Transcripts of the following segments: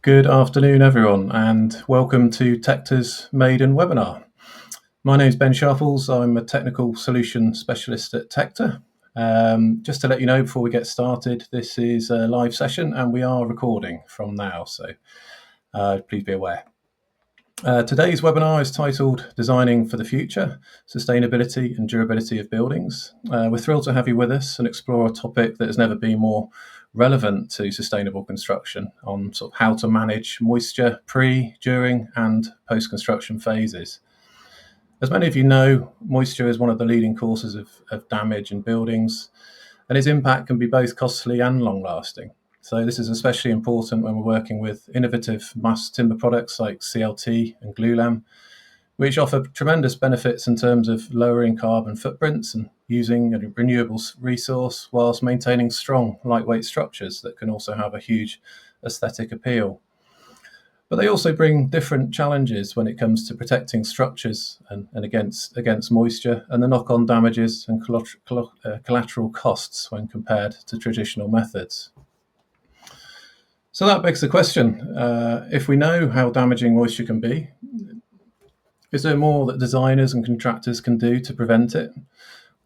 Good afternoon, everyone, and welcome to Tecta's maiden webinar. My name is Ben Sharples. I'm a technical solution specialist at Tecta. Just to let you know before we get started, this is a live session and we are recording from now, so please be aware. Today's webinar is titled Designing for the Future, Sustainability and Durability of Buildings. We're thrilled to have you with us and explore a topic that has never been more relevant to sustainable construction on sort of how to manage moisture pre, during and post-construction phases. As many of you know, moisture is one of the leading causes of damage in buildings, and its impact can be both costly and long-lasting. So this is especially important when we're working with innovative mass timber products like CLT and glulam, which offer tremendous benefits in terms of lowering carbon footprints and using a renewable resource whilst maintaining strong, lightweight structures that can also have a huge aesthetic appeal. But they also bring different challenges when it comes to protecting structures and against moisture and the knock-on damages and collateral costs when compared to traditional methods. So that begs the question, if we know how damaging moisture can be, is there more that designers and contractors can do to prevent it?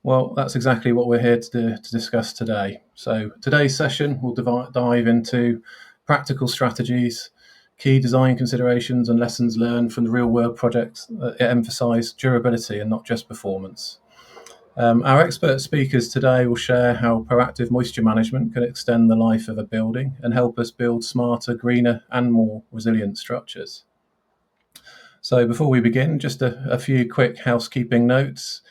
Well, that's exactly what we're here to discuss today. So today's session will dive into practical strategies, key design considerations and lessons learned from the real-world projects that emphasise durability and not just performance. Our expert speakers today will share how proactive moisture management can extend the life of a building and help us build smarter, greener and more resilient structures. So before we begin, just a few quick housekeeping notes.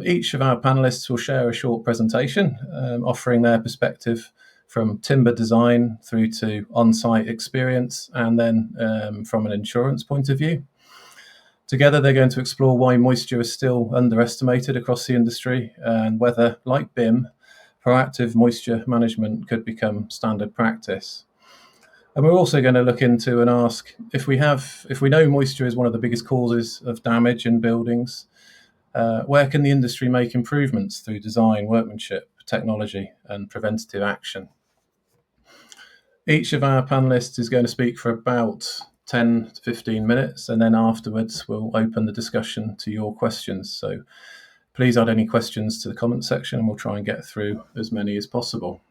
Each of our panelists will share a short presentation offering their perspective from timber design through to on-site experience and then from an insurance point of view. Together, they're going to explore why moisture is still underestimated across the industry and whether, like BIM, proactive moisture management could become standard practice. And we're also going to look into and ask if we know moisture is one of the biggest causes of damage in buildings, where can the industry make improvements through design, workmanship, technology, and preventative action? Each of our panelists is going to speak for about 10 to 15 minutes, and then afterwards we'll open the discussion to your questions. So please add any questions to the comment section and we'll try and get through as many as possible.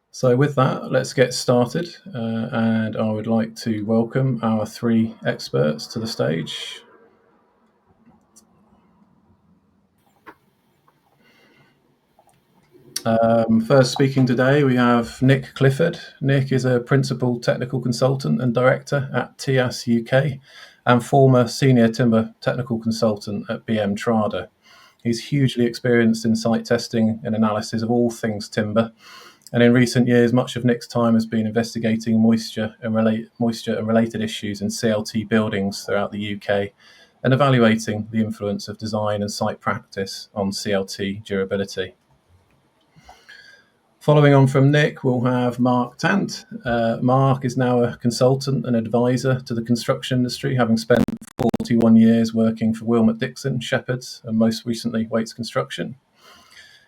So with that, let's get started. And I would like to welcome our three experts to the stage. First speaking today, we have Nick Clifford. Nick is a principal technical consultant and director at TIAS UK and former senior timber technical consultant at BM Trada. He's hugely experienced in site testing and analysis of all things timber. And in recent years, much of Nick's time has been investigating moisture and related issues in CLT buildings throughout the UK and evaluating the influence of design and site practice on CLT durability. Following on from Nick, we'll have Mark Tant. Mark is now a consultant and advisor to the construction industry, having spent 41 years working for Wilmot Dixon, Shepherds, and most recently Waits Construction.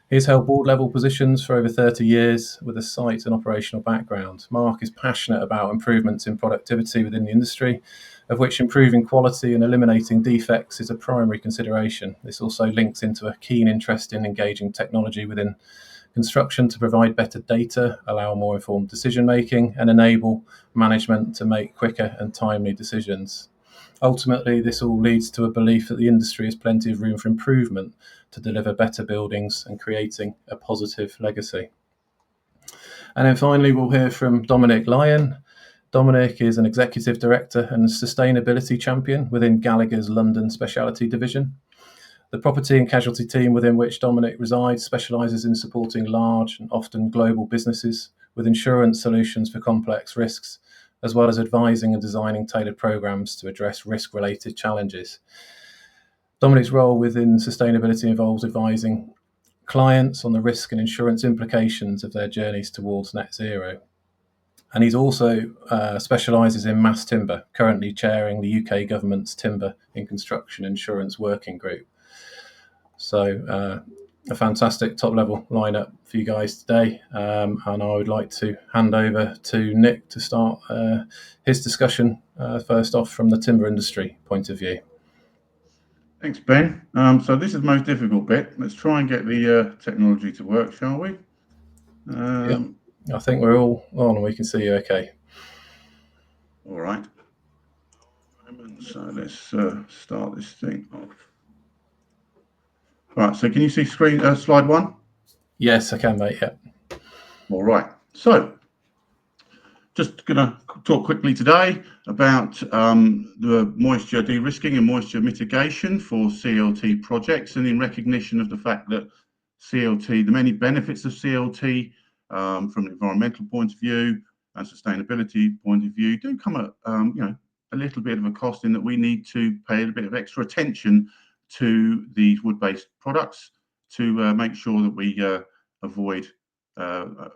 He's held board-level positions for over 30 years with a site and operational background. Mark is passionate about improvements in productivity within the industry, of which improving quality and eliminating defects is a primary consideration. This also links into a keen interest in engaging technology within construction to provide better data, allow more informed decision-making, and enable management to make quicker and timely decisions. Ultimately, this all leads to a belief that the industry has plenty of room for improvement to deliver better buildings and creating a positive legacy. And then finally, we'll hear from Dominic Lyon. Dominic is an executive director and sustainability champion within Gallagher's London Specialty Division. The property and casualty team within which Dominic resides specialises in supporting large and often global businesses with insurance solutions for complex risks, as well as advising and designing tailored programs to address risk-related challenges. Dominic's role within sustainability involves advising clients on the risk and insurance implications of their journeys towards net zero. And he's also specialises in mass timber, currently chairing the UK government's Timber in Construction Insurance Working Group. So a fantastic top level lineup for you guys today, and I would like to hand over to Nick to start his discussion first off from the timber industry point of view. Thanks, Ben. So this is the most difficult bit. Let's try and get the technology to work, shall we? Yeah, I think we're all on and we can see you okay. All right. So let's start this thing off. Right, so can you see slide 1? Yes, I can, mate, yeah. All right. So just going to talk quickly today about the moisture de-risking and moisture mitigation for CLT projects, and in recognition of the fact that CLT, the many benefits of CLT from an environmental point of view and sustainability point of view do come at a little bit of a cost, in that we need to pay a bit of extra attention to these wood-based products to make sure that we avoid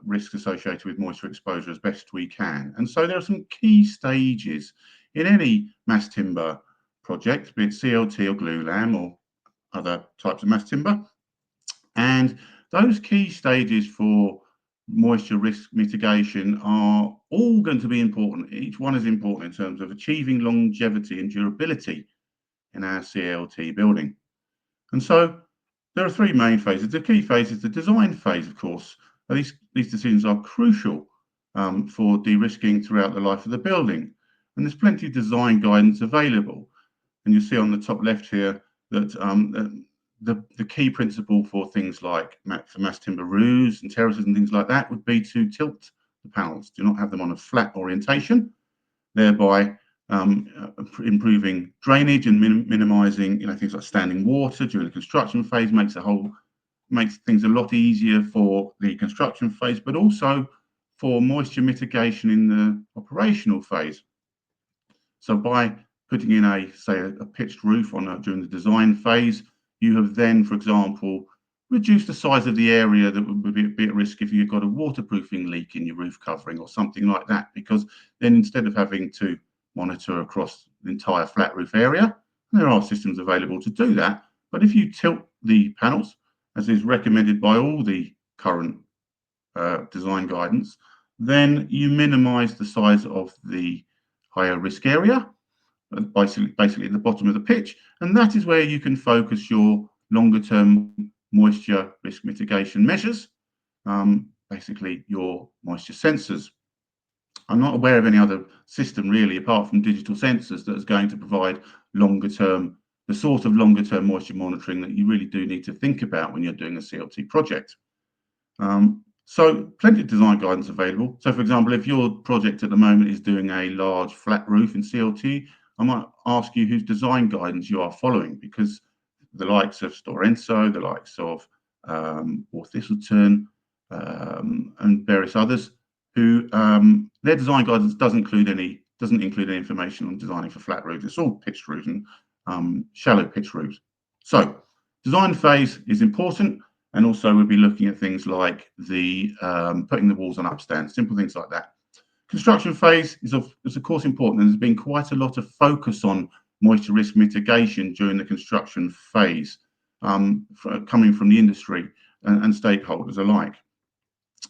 risks associated with moisture exposure as best we can. And so there are some key stages in any mass timber project, be it CLT or glulam or other types of mass timber. And those key stages for moisture risk mitigation are all going to be important. Each one is important in terms of achieving longevity and durability in our CLT building. And so there are three main phases. The key phase is the design phase, of course. These decisions are crucial for de-risking throughout the life of the building. And there's plenty of design guidance available. And you see on the top left here that the key principle for things like for mass timber roofs and terraces and things like that would be to tilt the panels. Do not have them on a flat orientation, thereby improving drainage and minimizing things like standing water during the construction phase. Makes things a lot easier for the construction phase, but also for moisture mitigation in the operational phase. So by putting in a pitched roof during the design phase, you have then, for example, reduced the size of the area that would be at risk if you've got a waterproofing leak in your roof covering or something like that, because then instead of having to monitor across the entire flat roof area, there are systems available to do that. But if you tilt the panels, as is recommended by all the current design guidance, then you minimize the size of the higher risk area, basically at the bottom of the pitch, and that is where you can focus your longer term moisture risk mitigation measures, basically your moisture sensors. I'm not aware of any other system really, apart from digital sensors, that is going to provide the sort of longer term moisture monitoring that you really do need to think about when you're doing a CLT project. So plenty of design guidance available. So for example, if your project at the moment is doing a large flat roof in CLT, I might ask you whose design guidance you are following, because the likes of Stora Enso, the likes of or Thistleton, and various others, who their design guidance doesn't include any information on designing for flat roofs. It's all pitched roofs and shallow pitched roofs. So design phase is important, and also we'll be looking at things like the putting the walls on upstand, simple things like that. Construction phase is of course important, and there's been quite a lot of focus on moisture risk mitigation during the construction phase, coming from the industry and stakeholders alike.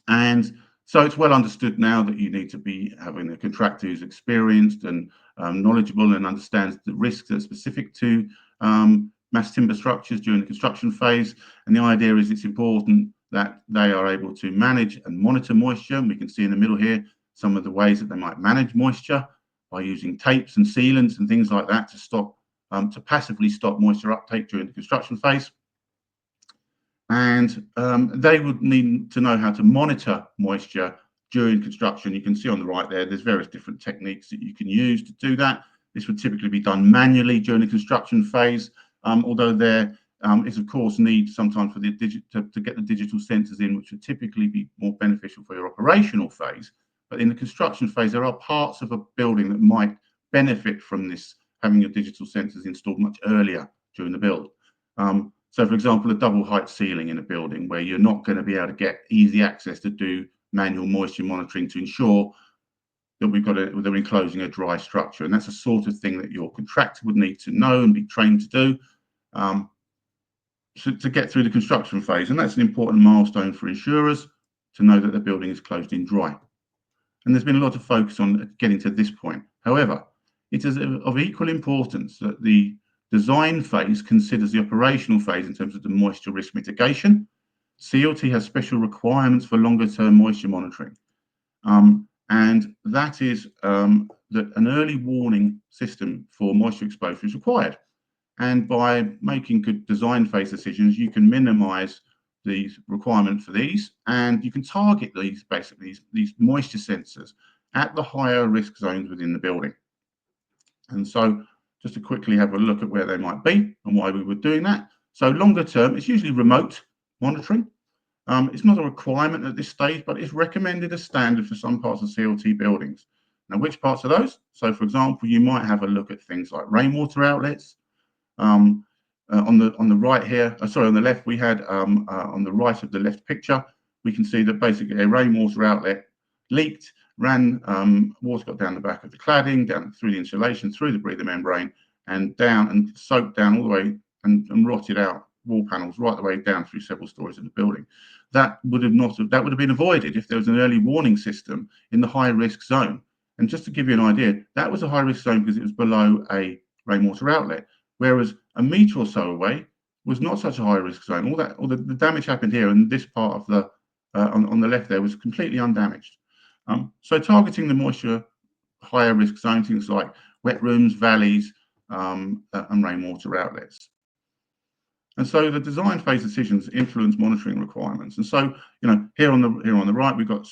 And so it's well understood now that you need to be having a contractor who's experienced and knowledgeable and understands the risks that are specific to mass timber structures during the construction phase. And the idea is it's important that they are able to manage and monitor moisture. And we can see in the middle here some of the ways that they might manage moisture by using tapes and sealants and things like that to passively stop moisture uptake during the construction phase. And they would need to know how to monitor moisture during construction. You can see on the right there's various different techniques that you can use to do that. This would typically be done manually during the construction phase, although there is of course need sometimes for the to get the digital sensors in, which would typically be more beneficial for your operational phase. But in the construction phase, there are parts of a building that might benefit from this, having your digital sensors installed much earlier during the build. So, for example, a double height ceiling in a building where you're not going to be able to get easy access to do manual moisture monitoring to ensure that they're enclosing a dry structure. And that's the sort of thing that your contractor would need to know and be trained to do. to get through the construction phase, and that's an important milestone for insurers to know that the building is closed in dry. And there's been a lot of focus on getting to this point. However, it is of equal importance that the design phase considers the operational phase in terms of the moisture risk mitigation. CLT has special requirements for longer term moisture monitoring. And that is that an early warning system for moisture exposure is required. And by making good design phase decisions, you can minimize the requirement for these, and you can target these, basically, these moisture sensors at the higher risk zones within the building. And so just to quickly have a look at where they might be and why we were doing that. So longer term, it's usually remote monitoring. It's not a requirement at this stage, but it's recommended as standard for some parts of CLT buildings. Now, which parts are those? So, for example, you might have a look at things like rainwater outlets. On the right here, sorry, on the left, we had on the right of the left picture, we can see that basically a rainwater outlet leaked, water got down the back of the cladding, down through the insulation, through the breather membrane, and down and soaked down all the way and rotted out wall panels right the way down through several stories of the building. That would have been avoided if there was an early warning system in the high risk zone. And just to give you an idea, that was a high risk zone because it was below a rainwater outlet, whereas a metre or so away was not such a high risk zone. All the damage happened here, and this part of the on the left there was completely undamaged. So targeting the moisture higher risk zones, things like wet rooms, valleys, and rainwater outlets. And so the design phase decisions influence monitoring requirements. And so, here on the right, we've got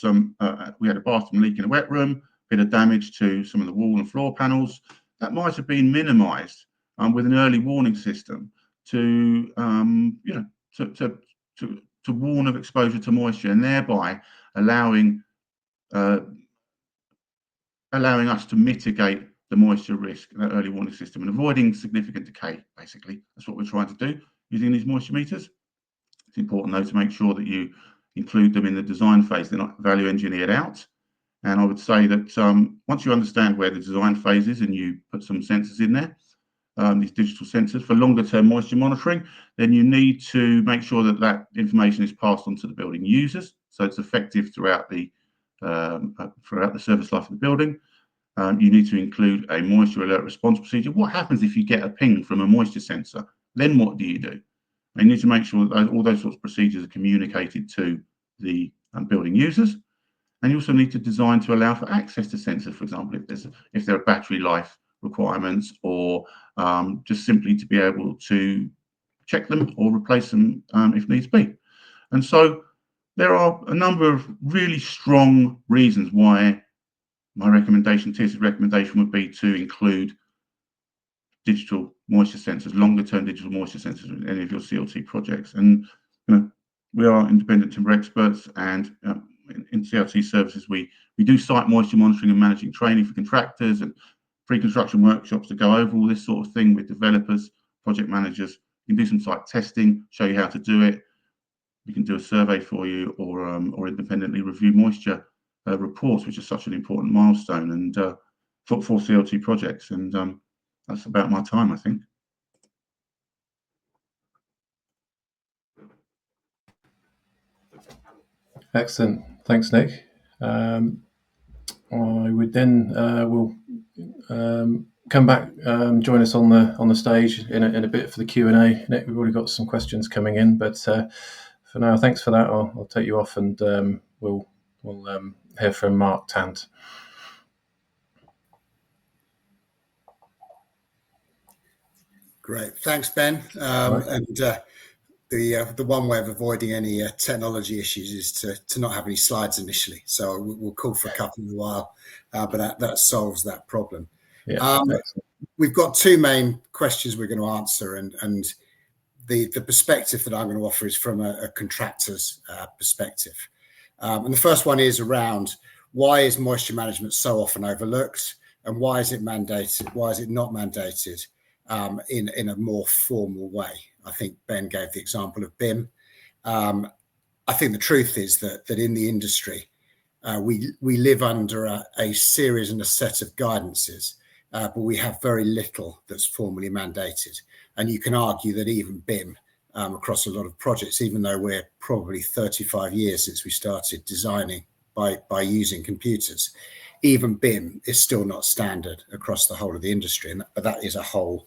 we had a bathroom leak in a wet room, bit of damage to some of the wall and floor panels. That might have been minimised with an early warning system to warn of exposure to moisture, and thereby allowing us to mitigate the moisture risk in that early warning system and avoiding significant decay. Basically, that's what we're trying to do using these moisture meters. It's important, though, to make sure that you include them in the design phase. They're not value engineered out. And I would say that once you understand where the design phase is and you put some sensors in there, these digital sensors for longer term moisture monitoring, then you need to make sure that that information is passed on to the building users, so it's effective throughout the service life of the building. You need to include a moisture alert response procedure. What happens if you get a ping from a moisture sensor? Then what do? You need to make sure that all those sorts of procedures are communicated to the building users. And you also need to design to allow for access to sensors, for example, if there are battery life requirements, or just simply to be able to check them or replace them if needs be. And so there are a number of really strong reasons why my recommendation, TIS's recommendation, would be to include digital moisture sensors, longer term digital moisture sensors in any of your CLT projects. And we are independent timber experts, and in CLT services, we do site moisture monitoring and managing training for contractors and pre-construction workshops to go over all this sort of thing with developers, project managers. You can do some site testing, show you how to do it. We can do a survey for you, or independently review moisture reports, which is such an important milestone and for CLT projects. And that's about my time, I think. Excellent. Thanks, Nick. I would then will come back, join us on the stage in a bit for the Q&A. Nick, we've already got some questions coming in, but for now, thanks for that. I'll take you off, and we'll hear from Mark Tant. Great, thanks, Ben. And the one way of avoiding any technology issues is to not have any slides initially. So we'll call for a couple in a while, but that solves that problem. Yeah, we've got two main questions we're going to answer, and the perspective that I'm going to offer is from a contractor's perspective. And the first one is around why is moisture management so often overlooked, and why is it mandated? Why is it not mandated in a more formal way? I think Ben gave the example of BIM. I think the truth is that in the industry, we live under a series and a set of guidances, but we have very little that's formally mandated. And you can argue that even BIM across a lot of projects, even though we're probably 35 years since we started designing by using computers. Even BIM is still not standard across the whole of the industry, but that is a whole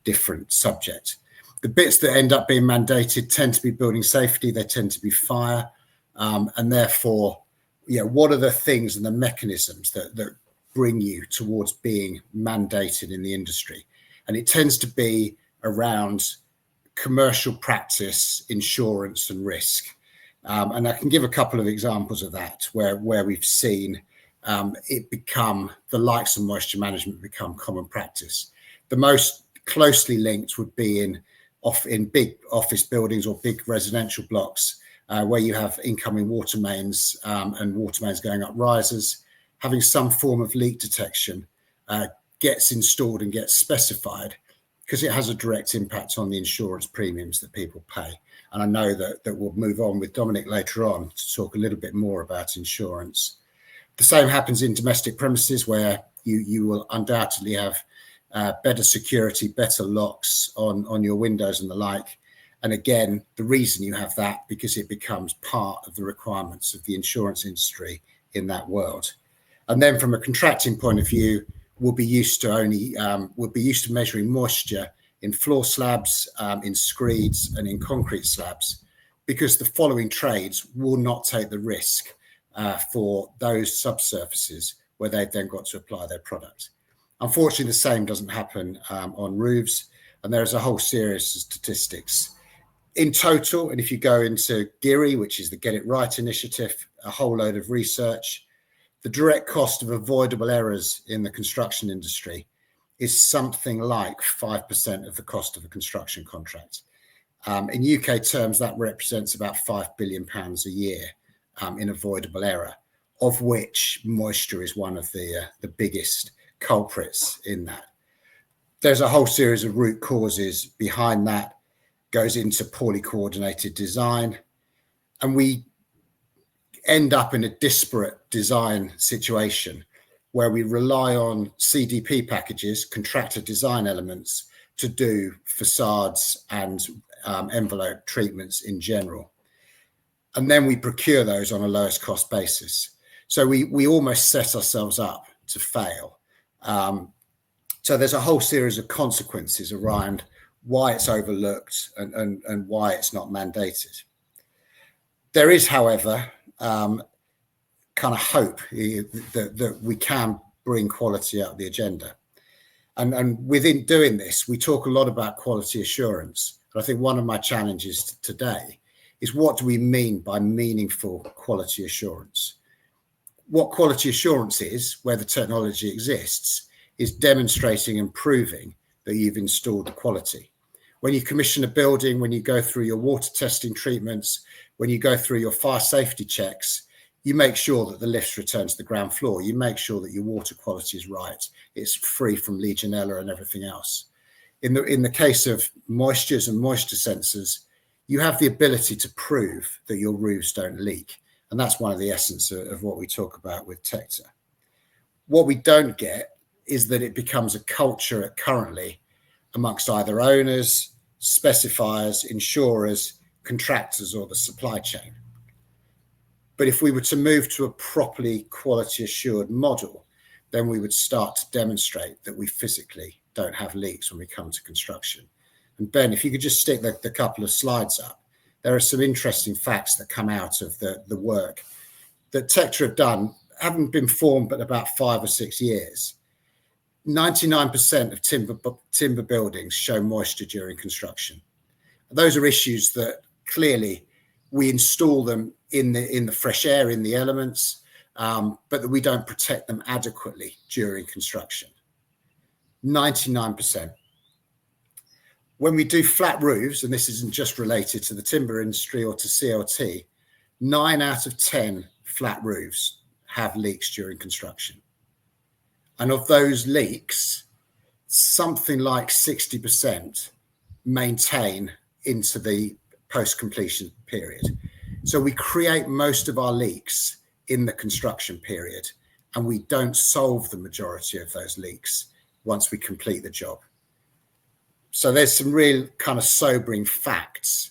different subject. The bits that end up being mandated tend to be building safety, they tend to be fire, and therefore, what are the things and the mechanisms that bring you towards being mandated in the industry? And it tends to be around commercial practice, insurance, and risk. And I can give a couple of examples of that where we've seen it become, the likes of moisture management become common practice. The most closely linked would be in big office buildings or big residential blocks where you have incoming water mains and water mains going up risers. Having some form of leak detection gets installed and gets specified because it has a direct impact on the insurance premiums that people pay. And I know that we'll move on with Dominic later on to talk a little bit more about insurance. The same happens in domestic premises where you will undoubtedly have better security, better locks on your windows and the like. And again, the reason you have that, because it becomes part of the requirements of the insurance industry in that world. And then from a contracting point of view, we'll be used to measuring moisture in floor slabs, in screeds and in concrete slabs, because the following trades will not take the risk for those subsurfaces where they've then got to apply their product. Unfortunately, the same doesn't happen on roofs, and there's a whole series of statistics. In total, and if you go into GIRI, which is the Get It Right initiative, a whole load of research, the direct cost of avoidable errors in the construction industry is something like 5% of the cost of a construction contract. In UK terms, that represents about £5 billion a year in avoidable error, of which moisture is one of the biggest culprits in that. There's a whole series of root causes behind that, goes into poorly coordinated design, and we end up in a disparate design situation where we rely on CDP packages, contractor design elements, to do facades and envelope treatments in general. And then we procure those on a lowest cost basis. So we almost set ourselves up to fail. So there's a whole series of consequences around why it's overlooked and why it's not mandated. There is, however, kind of hope that we can bring quality up the agenda. And within doing this, we talk a lot about quality assurance. But I think one of my challenges today is, what do we mean by meaningful quality assurance? What quality assurance is, where the technology exists, is demonstrating and proving that you've installed the quality. When you commission a building, when you go through your water testing treatments, when you go through your fire safety checks, you make sure that the lifts return to the ground floor. You make sure that your water quality is right. It's free from Legionella and everything else. In the case of moistures and moisture sensors, you have the ability to prove that your roofs don't leak. And that's one of the essence of what we talk about with Tecta. What we don't get is that it becomes a culture currently amongst either owners, specifiers, insurers, contractors, or the supply chain. But if we were to move to a properly quality assured model, then we would start to demonstrate that we physically don't have leaks when we come to construction. And Ben, if you could just stick the couple of slides up, there are some interesting facts that come out of the work that Tecta have done, haven't been formed but about 5 or 6 years. 99% of timber buildings show moisture during construction. Those are issues that clearly we install them in the fresh air, in the elements, but that we don't protect them adequately during construction. 99%. When we do flat roofs, and this isn't just related to the timber industry or to CLT, 9 out of 10 flat roofs have leaks during construction. And of those leaks, something like 60% maintain into the post-completion period. So we create most of our leaks in the construction period, and we don't solve the majority of those leaks once we complete the job. So there's some real kind of sobering facts,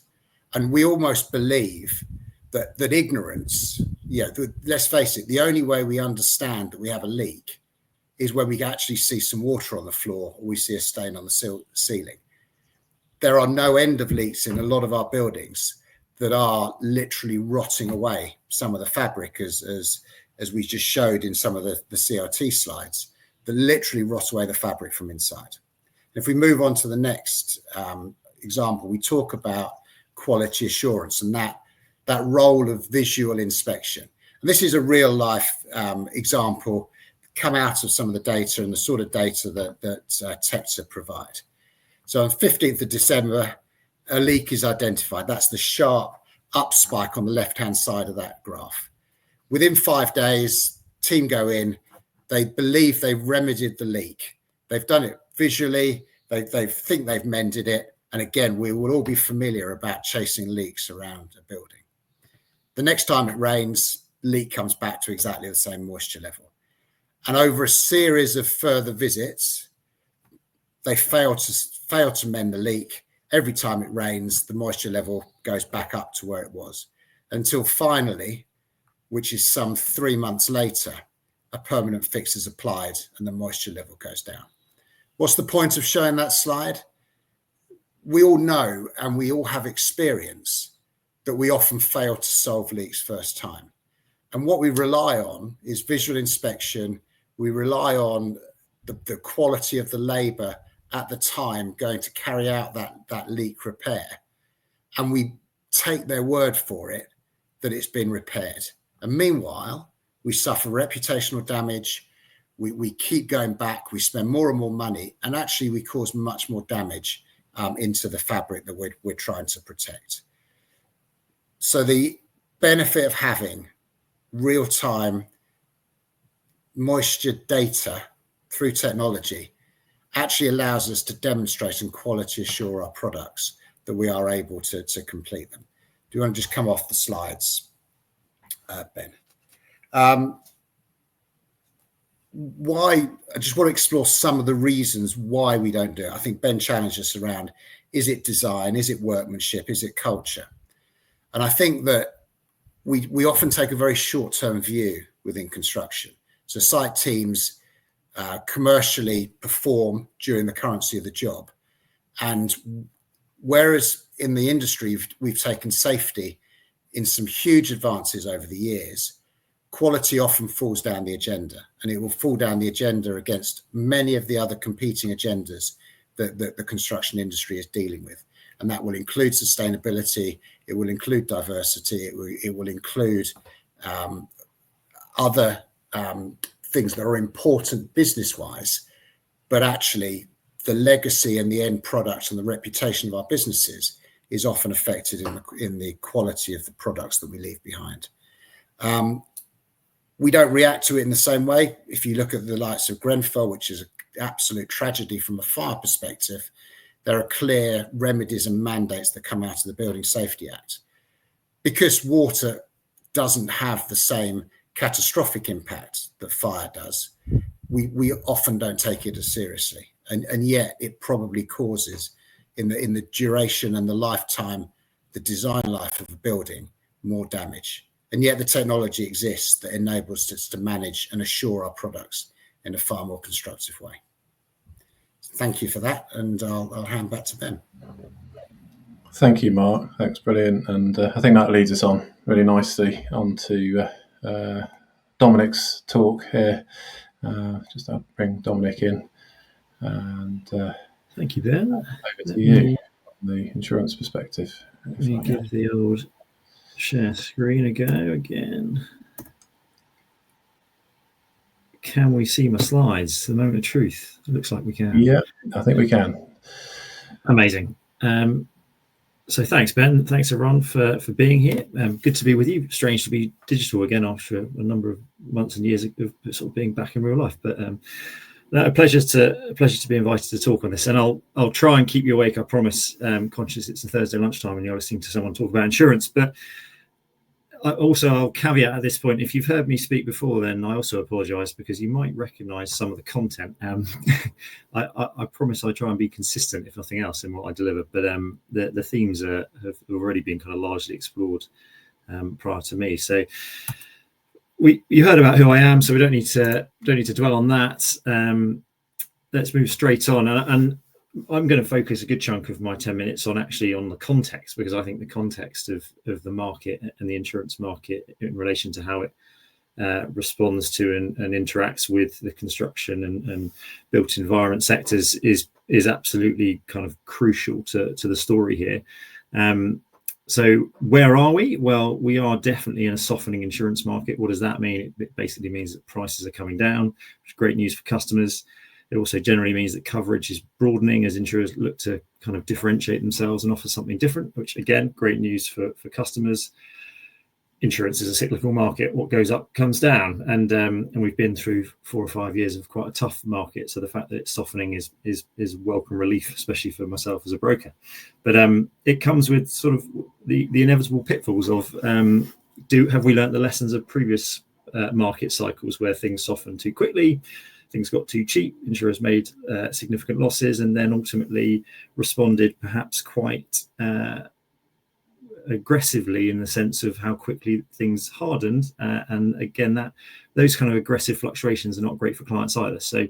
and we almost believe that ignorance, let's face it, the only way we understand that we have a leak is when we actually see some water on the floor or we see a stain on the ceiling. There are no end of leaks in a lot of our buildings that are literally rotting away some of the fabric, as we just showed in some of the CLT slides, that literally rot away the fabric from inside. If we move on to the next example, we talk about quality assurance and that role of visual inspection. And this is a real life example come out of some of the data and the sort of data that Tecta provide. So on 15th of December, a leak is identified. That's the sharp up spike on the left-hand side of that graph. Within 5 days, team go in, they believe they've remedied the leak. They've done it visually, they think they've mended it. And again, we will all be familiar about chasing leaks around a building. The next time it rains, leak comes back to exactly the same moisture level. And over a series of further visits, they fail to mend the leak. Every time it rains, the moisture level goes back up to where it was, until finally, which is some 3 months later, a permanent fix is applied and the moisture level goes down. What's the point of showing that slide? We all know and we all have experience that we often fail to solve leaks first time. And what we rely on is visual inspection. We rely on the quality of the labour at the time going to carry out that leak repair. And we take their word for it that it's been repaired. And meanwhile, we suffer reputational damage. We keep going back. We spend more and more money. And actually, we cause much more damage into the fabric that we're trying to protect. So the benefit of having real-time moisture data through technology actually allows us to demonstrate and quality assure our products that we are able to complete them. Do you want to just come off the slides, Ben? Why? I just want to explore some of the reasons why we don't do it. I think Ben challenged us around, is it design? Is it workmanship? Is it culture? And I think that we often take a very short-term view within construction. So site teams commercially perform during the currency of the job. And whereas in the industry, we've taken safety in some huge advances over the years, quality often falls down the agenda, and it will fall down the agenda against many of the other competing agendas that the construction industry is dealing with. And that will include sustainability, it will include diversity, it will include other things that are important business-wise, but actually the legacy and the end product and the reputation of our businesses is often affected in the quality of the products that we leave behind. We don't react to it in the same way. If you look at the likes of Grenfell, which is an absolute tragedy from a fire perspective, there are clear remedies and mandates that come out of the Building Safety Act. Because water doesn't have the same catastrophic impact that fire does, we often don't take it as seriously. And yet it probably causes, in the duration and the lifetime, the design life of a building, more damage. And yet the technology exists that enables us to manage and assure our products in a far more constructive way. Thank you for that, and I'll hand back to Ben. Thank you, Mark. Thanks, brilliant. And I think that leads us on really nicely onto Dominic's talk here. Just I'll bring Dominic in. And thank you, Ben. Over to you from the insurance perspective. Let me give the old share screen a go again. Can we see my slides? The moment of truth. It looks like we can. Yeah, I think we can. Amazing. So thanks, Ben. Thanks, everyone, for being here. Good to be with you. Strange to be digital again after a number of months and years of sort of being back in real life. But a pleasure to be invited to talk on this. And I'll try and keep you awake, I promise. Conscious it's a Thursday lunchtime and you're listening to someone talk about insurance. But I'll caveat at this point, if you've heard me speak before, then I also apologise, because you might recognise some of the content. I promise I try and be consistent, if nothing else, in what I deliver. But the themes have already been kind of largely explored prior to me. So you heard about who I am, so we don't need to dwell on that. Let's move straight on, and I'm going to focus a good chunk of my 10 minutes on the context, because I think the context of the market and the insurance market in relation to how it responds to and interacts with the construction and built environment sectors is absolutely kind of crucial to the story here. So where are we? Well, we are definitely in a softening insurance market. What does that mean? It basically means that prices are coming down, which is great news for customers. It also generally means that coverage is broadening as insurers look to kind of differentiate themselves and offer something different, which again, great news for customers. Insurance is a cyclical market. What goes up comes down, and we've been through 4 or 5 years of quite a tough market. So the fact that it's softening is welcome relief, especially for myself as a broker. But it comes with sort of the inevitable pitfalls of have we learnt the lessons of previous market cycles where things softened too quickly? Things got too cheap, insurers made significant losses, and then ultimately responded perhaps quite aggressively in the sense of how quickly things hardened. And again, those kind of aggressive fluctuations are not great for clients either. So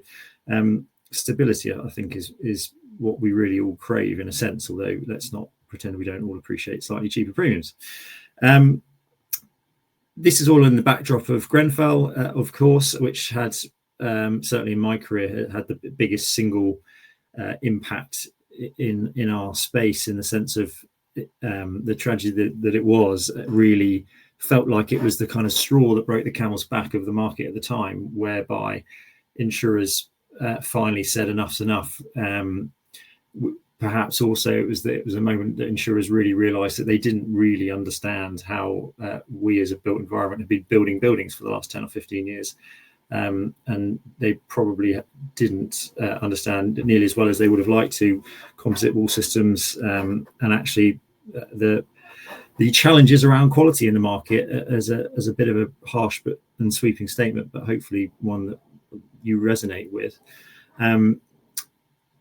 stability, I think, is what we really all crave in a sense, although let's not pretend we don't all appreciate slightly cheaper premiums. This is all in the backdrop of Grenfell, of course, which had certainly in my career had the biggest single impact in our space, in the sense of the tragedy that it was really felt like it was the kind of straw that broke the camel's back of the market at the time, whereby insurers finally said enough's enough. Perhaps also it was a moment that insurers really realised that they didn't really understand how we as a built environment have been building buildings for the last 10 or 15 years. And they probably didn't understand nearly as well as they would have liked to composite wall systems, and actually the challenges around quality in the market as a bit of a harsh and sweeping statement, but hopefully one that you resonate with.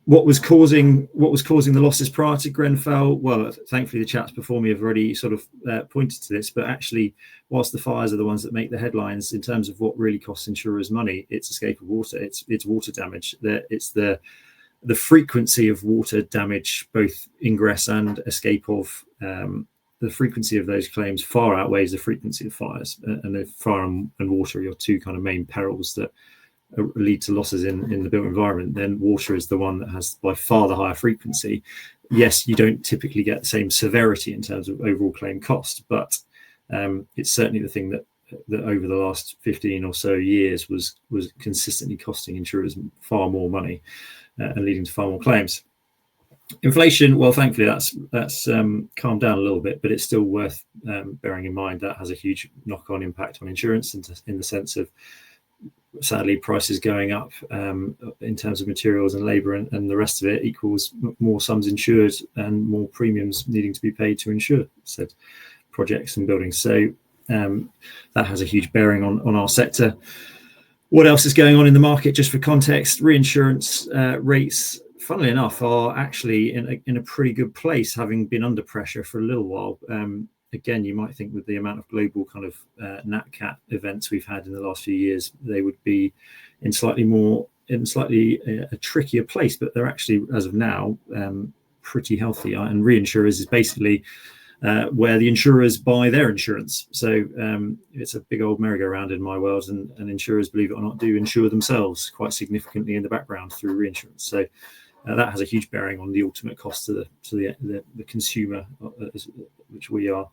What was causing the losses prior to Grenfell? Well, thankfully the chaps before me have already sort of pointed to this, but actually, whilst the fires are the ones that make the headlines in terms of what really costs insurers money, it's escape of water, it's water damage. It's the frequency of water damage, both ingress and escape of. The frequency of those claims far outweighs the frequency of fires, and the fire and water are your two kind of main perils that lead to losses in the built environment. Then water is the one that has by far the higher frequency. Yes, you don't typically get the same severity in terms of overall claim cost, but it's certainly the thing that over the last 15 or so years was consistently costing insurers far more money and leading to far more claims. Inflation, well, thankfully that's calmed down a little bit, but it's still worth bearing in mind that has a huge knock-on impact on insurance in the sense of, sadly, prices going up in terms of materials and labour and the rest of it equals more sums insured and more premiums needing to be paid to insure said projects and buildings. So that has a huge bearing on our sector. What else is going on in the market? Just for context, reinsurance rates, funnily enough, are actually in a pretty good place, having been under pressure for a little while. Again, you might think with the amount of global kind of Nat Cat events we've had in the last few years, they would be in slightly a trickier place, but they're actually, as of now, pretty healthy. And reinsurers is basically where the insurers buy their insurance. So it's a big old merry-go-round in my world, and insurers, believe it or not, do insure themselves quite significantly in the background through reinsurance. So that has a huge bearing on the ultimate cost to the consumer, which we are.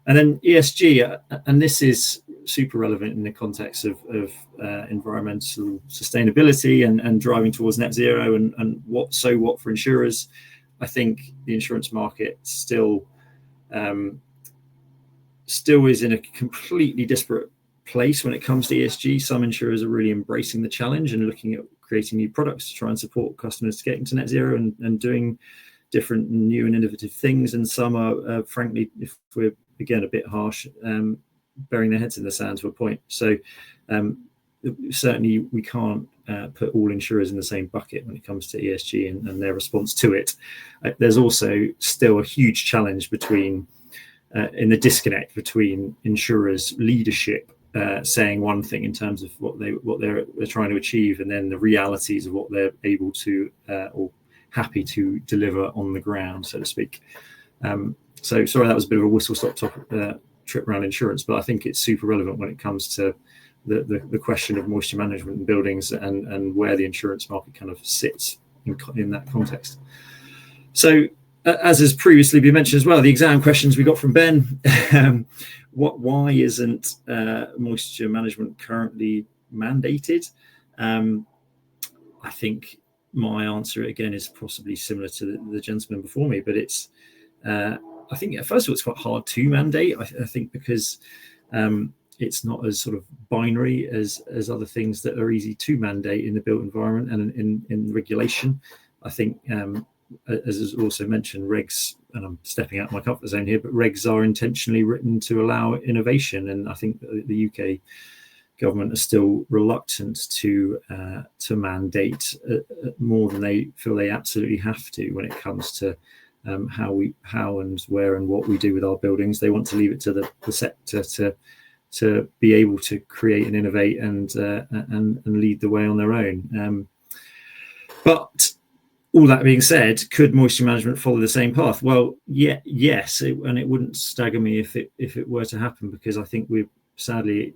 And then ESG, and this is super relevant in the context of environmental sustainability and driving towards net zero and what for insurers. I think the insurance market still is in a completely disparate place when it comes to ESG. Some insurers are really embracing the challenge and looking at creating new products to try and support customers getting to net zero and doing different new and innovative things. And some are, frankly, if we're again a bit harsh, burying their heads in the sand to a point. So certainly we can't put all insurers in the same bucket when it comes to ESG and their response to it. There's also still a huge challenge between in the disconnect between insurers' leadership saying one thing in terms of what they're trying to achieve, and then the realities of what they're able to or happy to deliver on the ground, so to speak. So sorry, that was a bit of a whistle-stop trip around insurance, but I think it's super relevant when it comes to the question of moisture management in buildings and where the insurance market kind of sits in that context. So as has previously been mentioned as well, the exam questions we got from Ben, why isn't moisture management currently mandated? I think my answer again is possibly similar to the gentleman before me, but it's I think first of all it's quite hard to mandate. I think because it's not as sort of binary as other things that are easy to mandate in the built environment and in regulation. I think as is also mentioned, regs, and I'm stepping out my comfort zone here, but regs are intentionally written to allow innovation, and I think the UK government are still reluctant to mandate more than they feel they absolutely have to when it comes to how and where and what we do with our buildings. They want to leave it to the sector to be able to create and innovate and lead the way on their own. But all that being said, could moisture management follow the same path? Well, yes, and it wouldn't stagger me if it were to happen, because I think we're sadly,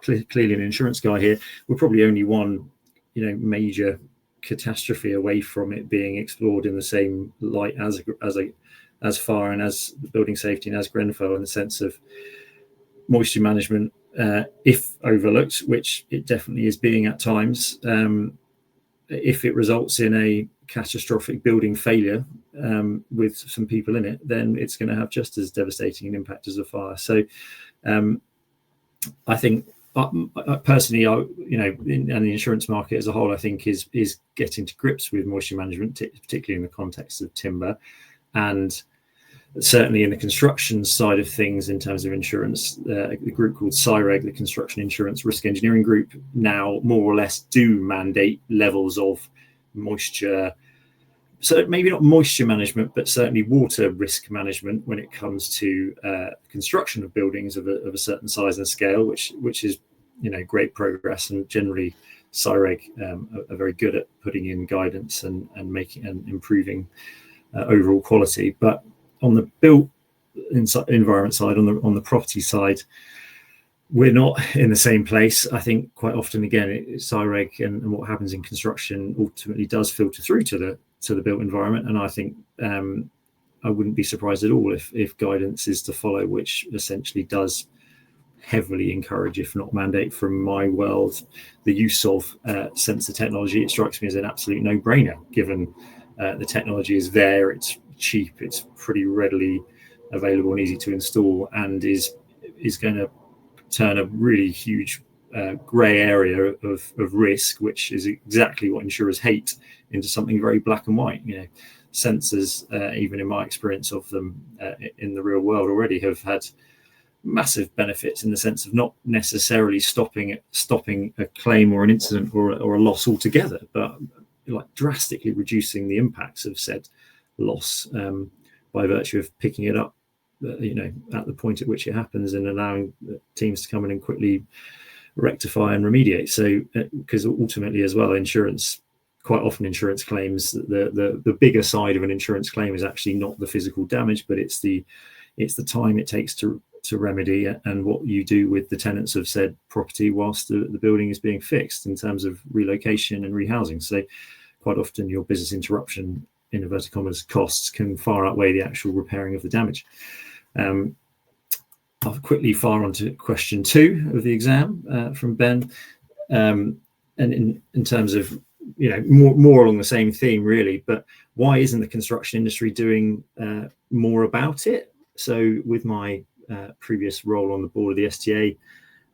clearly an insurance guy here, we're probably only one, major catastrophe away from it being explored in the same light as far and as building safety and as Grenfell, in the sense of moisture management, if overlooked, which it definitely is being at times. If it results in a catastrophic building failure with some people in it, then it's going to have just as devastating an impact as a fire. So I think personally, and the insurance market as a whole, I think is getting to grips with moisture management, particularly in the context of timber, and certainly in the construction side of things in terms of insurance. The group called CIREG, the Construction Insurance Risk Engineering Group, now more or less do mandate levels of moisture. So maybe not moisture management, but certainly water risk management when it comes to construction of buildings of a certain size and scale, which is great progress. And generally, CIREG are very good at putting in guidance and making and improving overall quality. But on the built environment side, on the property side, we're not in the same place. I think quite often, again, CIREG and what happens in construction ultimately does filter through to the built environment. And I think I wouldn't be surprised at all if guidance is to follow, which essentially does heavily encourage, if not mandate, from my world, the use of sensor technology. It strikes me as an absolute no-brainer, given the technology is there, it's cheap, it's pretty readily available and easy to install, and is going to turn a really huge grey area of risk, which is exactly what insurers hate, into something very black and white. Sensors, even in my experience of them in the real world already, have had massive benefits in the sense of not necessarily stopping a claim or an incident or a loss altogether, but like drastically reducing the impacts of said loss by virtue of picking it up at the point at which it happens, and allowing teams to come in and quickly rectify and remediate. So because ultimately as well, quite often insurance claims, the bigger side of an insurance claim is actually not the physical damage, but it's the time it takes to remedy and what you do with the tenants of said property whilst the building is being fixed, in terms of relocation and rehousing. So quite often your business interruption, in inverted commas, costs can far outweigh the actual repairing of the damage. I'll quickly fire on to question 2 of the exam from Ben, and in terms of more along the same theme really, but why isn't the construction industry doing more about it? So with my previous role on the board of the STA,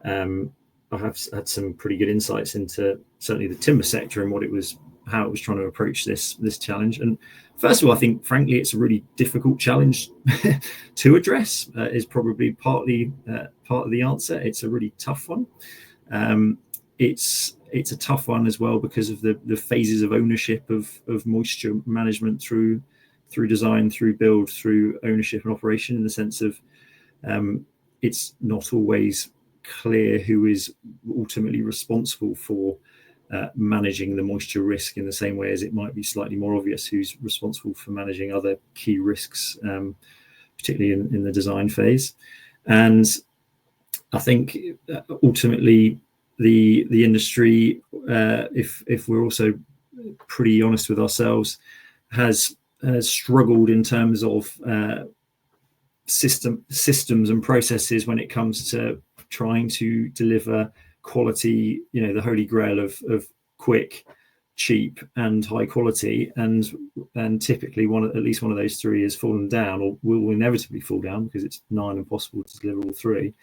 I have had some pretty good insights into certainly the timber sector and what it was how it was trying to approach this challenge. And first of all, I think frankly it's a really difficult challenge to address. Is probably partly part of the answer. It's a really tough one. It's a tough one as well because of the phases of ownership of moisture management through design, through build, through ownership and operation, in the sense of it's not always clear who is ultimately responsible for managing the moisture risk, in the same way as it might be slightly more obvious who's responsible for managing other key risks, particularly in the design phase. And I think ultimately the industry, if we're also pretty honest with ourselves, has struggled in terms of systems and processes when it comes to trying to deliver quality, the holy grail of quick, cheap and high quality, and typically at least one of those three has fallen down, or will inevitably fall down, because it's nigh impossible to deliver all three.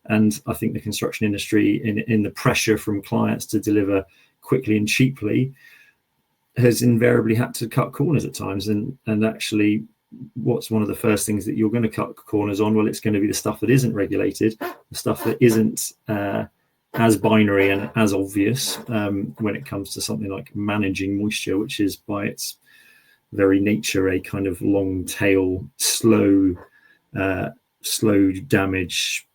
And I think the construction industry, in the pressure from clients to deliver quickly and cheaply, has invariably had to cut corners at times. And actually, what's one of the first things that you're going to cut corners on? Well, it's going to be the stuff that isn't regulated, the stuff that isn't as binary and as obvious when it comes to something like managing moisture, which is by its very nature a kind of long tail, slow damage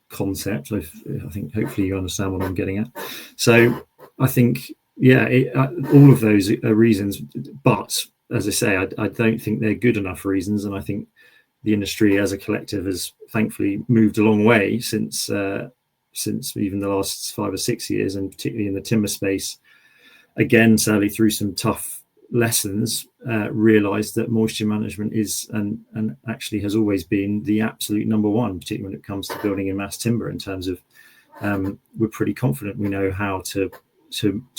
concept. I think hopefully you understand what I'm getting at. So I think, all of those are reasons, but as I say, I don't think they're good enough reasons. And I think the industry as a collective has thankfully moved a long way since even the last 5 or 6 years, and particularly in the timber space, again, sadly through some tough lessons, realized that moisture management is and actually has always been the absolute number one, particularly when it comes to building in mass timber, in terms of we're pretty confident we know how to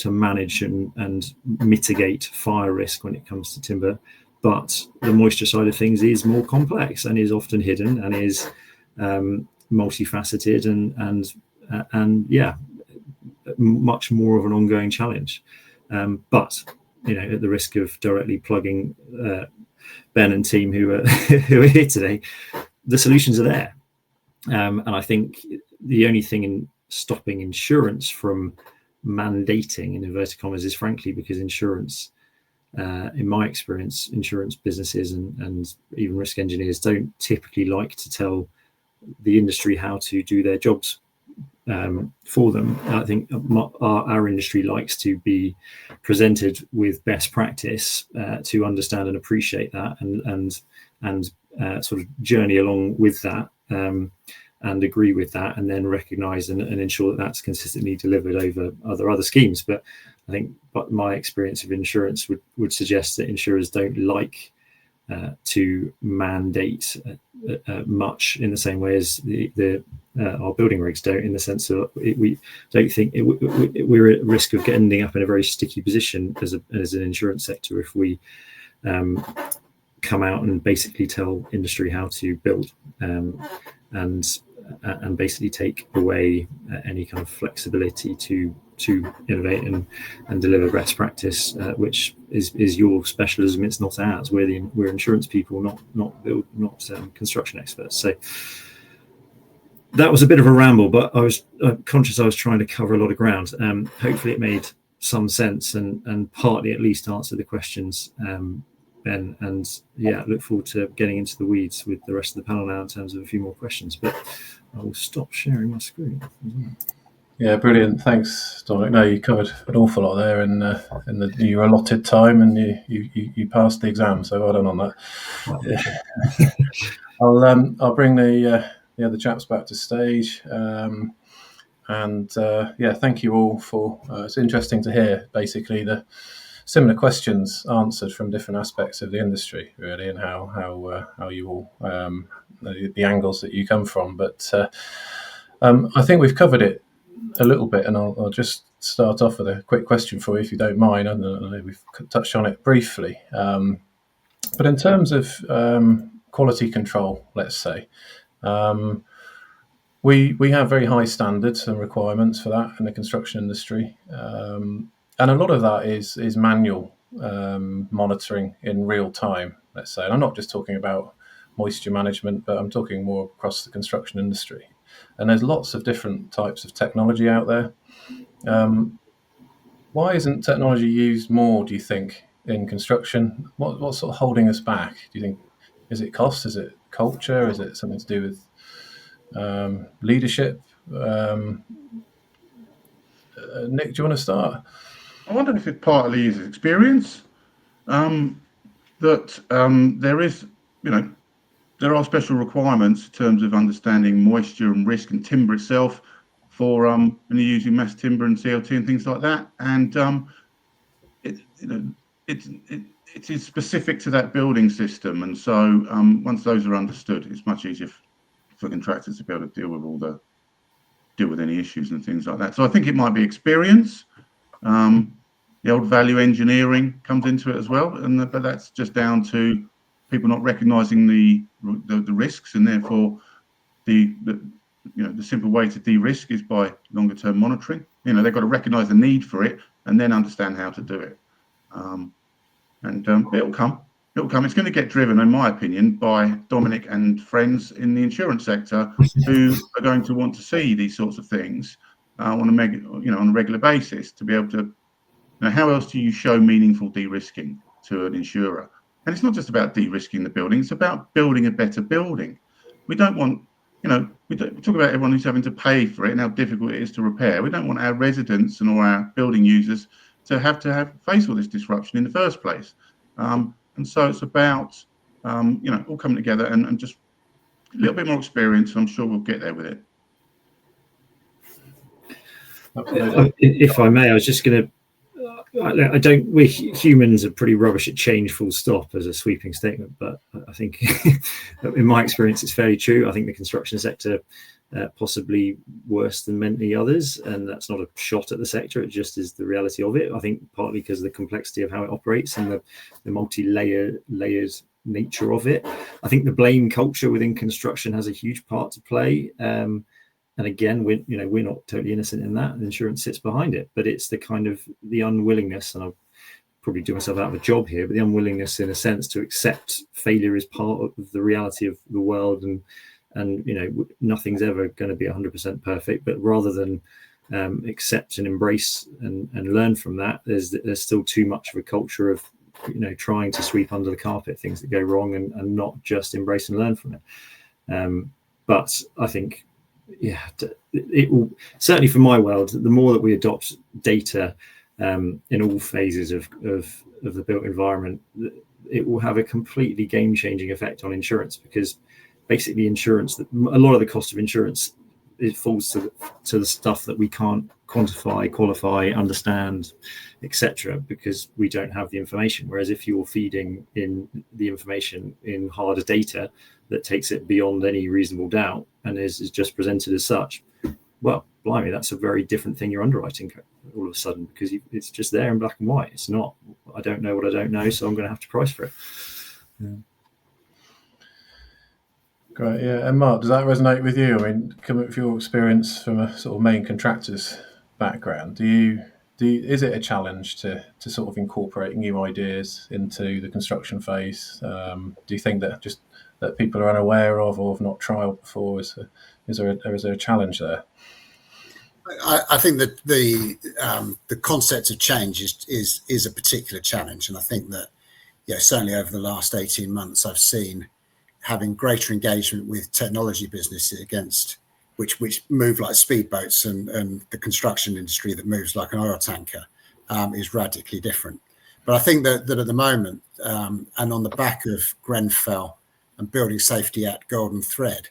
manage and mitigate fire risk when it comes to timber. But the moisture side of things is more complex and is often hidden and is multifaceted and much more of an ongoing challenge. But at the risk of directly plugging Ben and team who are here today, the solutions are there. And I think the only thing in stopping insurance from mandating, in inverted commas, is frankly because insurance, in my experience, insurance businesses and even risk engineers don't typically like to tell the industry how to do their jobs for them. I think our industry likes to be presented with best practice to understand and appreciate that and sort of journey along with that and agree with that, and then recognise and ensure that that's consistently delivered over other schemes. But I think my experience of insurance would suggest that insurers don't like to mandate much in the same way as our building regs don't, in the sense of we don't think we're at risk of ending up in a very sticky position as an insurance sector if we come out and basically tell industry how to build and basically take away any kind of flexibility to innovate and deliver best practice, which is your specialism. It's not ours. We're insurance people, not construction experts. So that was a bit of a ramble, but I was conscious I was trying to cover a lot of ground. Hopefully it made some sense and partly at least answer the questions, Ben. And look forward to getting into the weeds with the rest of the panel now in terms of a few more questions. But I will stop sharing my screen. Yeah, brilliant. Thanks, Dominic. No, you covered an awful lot there in your allotted time, and you passed the exam. So well done on that. I'll bring the other chaps back to stage, and thank you all for. It's interesting to hear basically the similar questions answered from different aspects of the industry, really, and how you all the angles that you come from. But I think we've covered it a little bit, and I'll just start off with a quick question for you, if you don't mind. I know we've touched on it briefly, but in terms of quality control, let's say, we have very high standards and requirements for that in the construction industry, and a lot of that is manual monitoring in real time, let's say. And I'm not just talking about moisture management, but I'm talking more across the construction industry. And there's lots of different types of technology out there. Why isn't technology used more, do you think, in construction? What's sort of holding us back? Do you think, is it cost? Is it culture? Is it something to do with leadership? Nick, do you want to start? I wonder if it partly is experience. That there is, there are special requirements in terms of understanding moisture and risk and timber itself for when you're using mass timber and CLT and things like that. And it is specific to that building system. And so once those are understood, it's much easier for contractors to be able to deal with any issues and things like that. So I think it might be experience. The old value engineering comes into it as well, but that's just down to people not recognising the risks, and therefore the simple way to de-risk is by longer term monitoring. They've got to recognise the need for it and then understand how to do it. It'll come. It's going to get driven, in my opinion, by Dominic and friends in the insurance sector who are going to want to see these sorts of things on a regular basis to be able to. How else do you show meaningful de-risking to an insurer? And it's not just about de-risking the building; it's about building a better building. We don't want, we talk about everyone who's having to pay for it and how difficult it is to repair. We don't want our residents and all our building users to have face all this disruption in the first place. And so it's about, all coming together and just a little bit more experience. I'm sure we'll get there with it. If I may, I was just going to. We humans are pretty rubbish at change, full stop, as a sweeping statement, but I think in my experience it's fairly true. I think the construction sector possibly worse than many others, and that's not a shot at the sector, it just is the reality of it. I think partly because of the complexity of how it operates and the multi-layered nature of it. I think the blame culture within construction has a huge part to play. And again, we're not totally innocent in that. Insurance sits behind it, but it's the unwillingness, and I'll probably do myself out of a job here, but the unwillingness, in a sense, to accept failure as part of the reality of the world, and nothing's ever going to be 100% perfect. But rather than accept and embrace and learn from that, there's still too much of a culture of trying to sweep under the carpet things that go wrong and not just embrace and learn from it. But I think. Yeah, it will certainly, for my world, the more that we adopt data in all phases of the built environment, it will have a completely game-changing effect on insurance, because basically a lot of the cost of insurance, it falls to the stuff that we can't quantify, qualify, understand, etc., because we don't have the information. Whereas if you're feeding in the information in harder data that takes it beyond any reasonable doubt and is just presented as such, well, blimey, that's a very different thing you're underwriting all of a sudden, because it's just there in black and white. It's not, I don't know what I don't know, so I'm going to have to price for it. Yeah. Great, yeah. And Mark, does that resonate with you? I mean, coming with your experience from a sort of main contractor's background, is it a challenge to sort of incorporate new ideas into the construction phase? Do you think that people are unaware of or have not trialed before? Is there a challenge there? I think that the concept of change is a particular challenge, and I think that certainly over the last 18 months I've seen having greater engagement with technology businesses which move like speedboats, and the construction industry that moves like an oil tanker is radically different. But I think that at the moment, and on the back of Grenfell and Building Safety Act Golden Thread,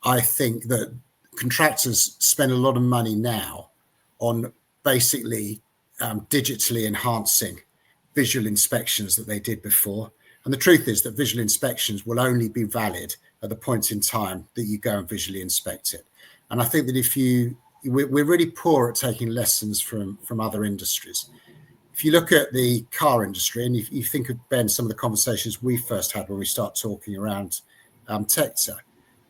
I think that contractors spend a lot of money now on basically digitally enhancing visual inspections that they did before. And the truth is that visual inspections will only be valid at the point in time that you go and visually inspect it. And I think that we're really poor at taking lessons from other industries. If you look at the car industry, and if you think of, Ben, some of the conversations we first had when we start talking around Tecta,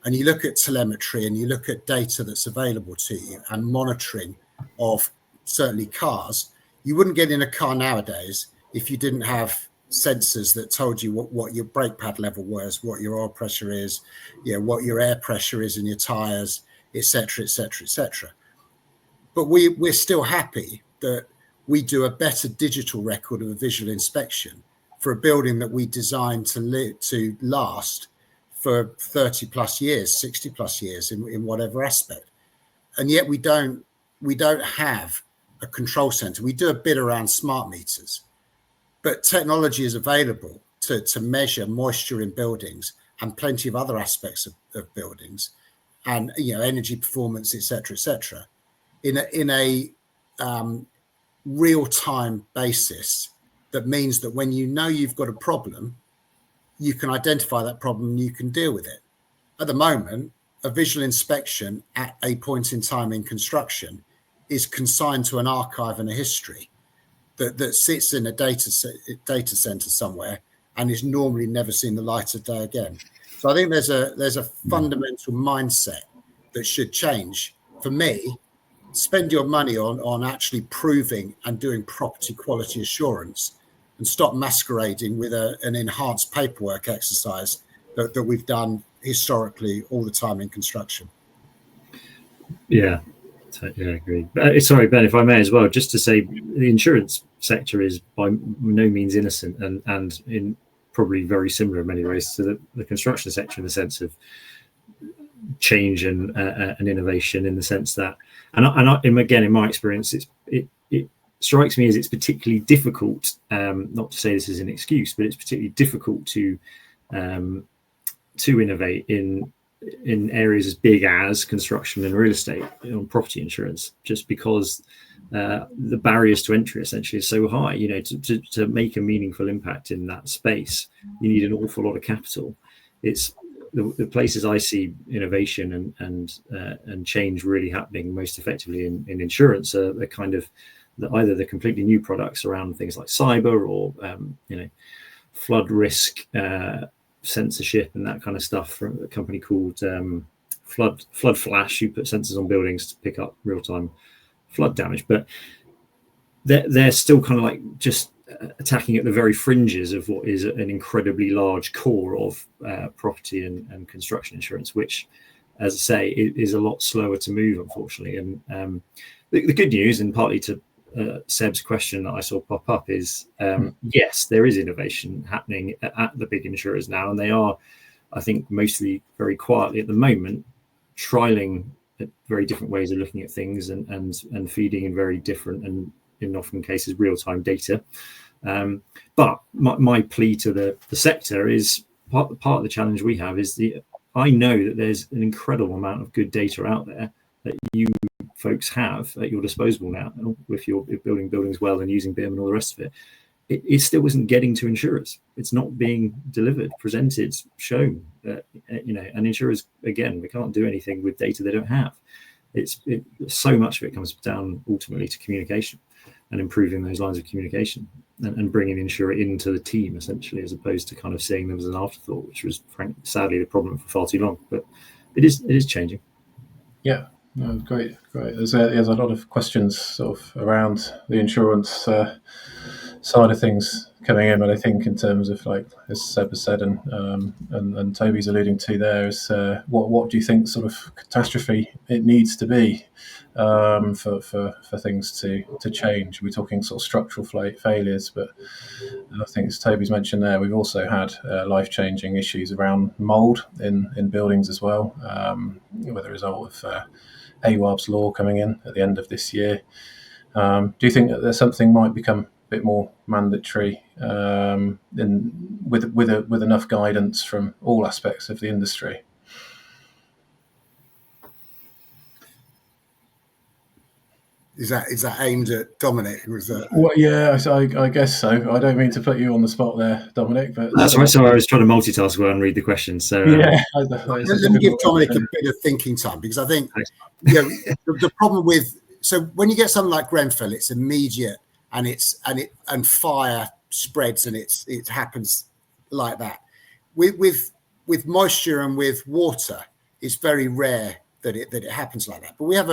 and you look at telemetry and you look at data that's available to you and monitoring of certainly cars, You wouldn't get in a car nowadays if you didn't have sensors that told you what your brake pad level was, what your oil pressure is, what your air pressure is in your tires, etc., etc., etc. But we're still happy that we do a better digital record of a visual inspection for a building that we designed to last for 30 plus years, 60 plus years in whatever aspect. And yet we don't have a control center. We do a bit around smart meters, but technology is available to measure moisture in buildings and plenty of other aspects of buildings, and energy performance, etc., in a real-time basis. That means that when you've got a problem, you can identify that problem and you can deal with it. At the moment, a visual inspection at a point in time in construction is consigned to an archive and a history that sits in a data center somewhere and is normally never seen the light of day again. So I think there's a fundamental mindset that should change. For me, spend your money on actually proving and doing property quality assurance, and stop masquerading with an enhanced paperwork exercise that we've done historically all the time in construction. Yeah, totally agree. Sorry, Ben, if I may as well, just to say the insurance sector is by no means innocent and in probably very similar in many ways to the construction sector, in the sense of change and innovation, in the sense that, and again, in my experience, it strikes me as it's particularly difficult, not to say this is an excuse, but it's particularly difficult to innovate in areas as big as construction and real estate on property insurance, just because the barriers to entry essentially is so high. To make a meaningful impact in that space, you need an awful lot of capital. It's the places I see innovation and change really happening most effectively in insurance are the kind of either the completely new products around things like cyber or flood risk censorship and that kind of stuff, from a company called Flood Flash, who put sensors on buildings to pick up real-time flood damage. But they're still kind of like just attacking at the very fringes of what is an incredibly large core of property and construction insurance, which, as I say, is a lot slower to move, unfortunately. And the good news, and partly to Seb's question that I saw pop up, is yes, there is innovation happening at the big insurers now, and they are, I think, mostly very quietly at the moment, trialing very different ways of looking at things and feeding in very different and in often cases real-time data. But my plea to the sector is part of the challenge we have is I know that there's an incredible amount of good data out there that you folks have at your disposal now, if you're building buildings well and using BIM and all the rest of it. It still isn't getting to insurers. It's not being delivered, presented, shown. And insurers, again, we can't do anything with data they don't have. So much of it comes down ultimately to communication and improving those lines of communication and bringing the insurer into the team, essentially, as opposed to kind of seeing them as an afterthought, which was sadly the problem for far too long. But it is changing. Yeah. No, great. There's a lot of questions sort of around the insurance side of things coming in, but I think in terms of, like as Seb has said and Toby's alluding to there, is what do you think sort of catastrophe it needs to be for things to change? We're talking sort of structural failures, but I think as Toby's mentioned there, we've also had life-changing issues around mould in buildings as well, with the result of AWAB's law coming in at the end of this year. Do you think that there's something might become a bit more mandatory with enough guidance from all aspects of the industry? Is that aimed at Dominic? Was that? Well, yeah, I guess so. I don't mean to put you on the spot there, Dominic, but that's right. So I was trying to multitask while and read the questions. So yeah, let me give Dominic a bit of thinking time, because I think the problem with, so when you get something like Grenfell, it's immediate and fire spreads and it happens like that. With moisture and with water, it's very rare that it happens like that. But we have